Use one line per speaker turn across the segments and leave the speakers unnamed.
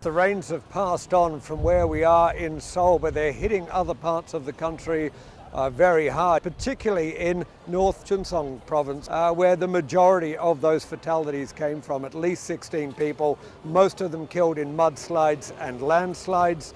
the rains have passed on from where we are in Seoul, but they're hitting other parts of the country very hard, particularly in North Chunsong province, where the majority of those fatalities came from. At least 16 people, most of them killed in mudslides and landslides.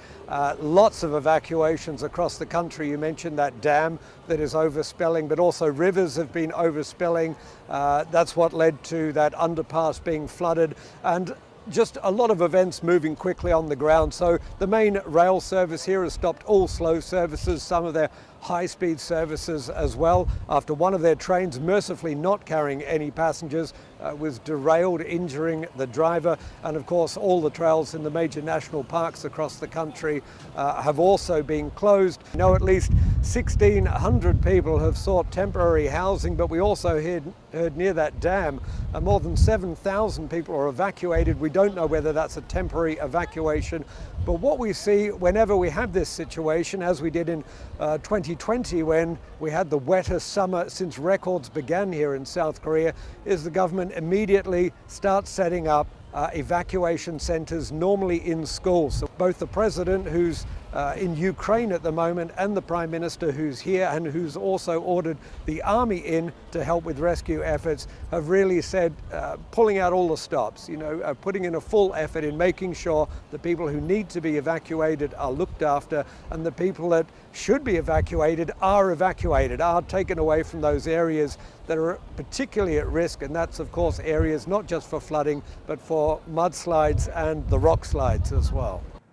Lots of evacuations across the country. You mentioned that dam that is overspilling, but also rivers have been overspilling. That's what led to that underpass being flooded, and just a lot of events moving quickly on the ground. So the main rail service here has stopped all slow services, some of their high-speed services as well, after one of their trains, mercifully not carrying any passengers, was derailed, injuring the driver. And of course, all the trails in the major national parks across the country have also been closed. You know, at least 1,600 people have sought temporary housing, but we also heard near that dam, more than 7,000 people are evacuated. We don't know whether that's a temporary evacuation, but what we see whenever we have this situation, as we did in 2020 when we had the wettest summer since records began here in South Korea, is the government immediately starts setting up evacuation centers, normally in schools. So both the president, who's in Ukraine at the moment, and the Prime Minister, who's here and who's also ordered the army in to help with rescue efforts, have really said pulling out all the stops, putting in a full effort in making sure the people who need to be evacuated are looked after, and the people that should be evacuated, are taken away from those areas that are particularly at risk. And that's of course areas not just for flooding, but for mudslides and the rock slides as well.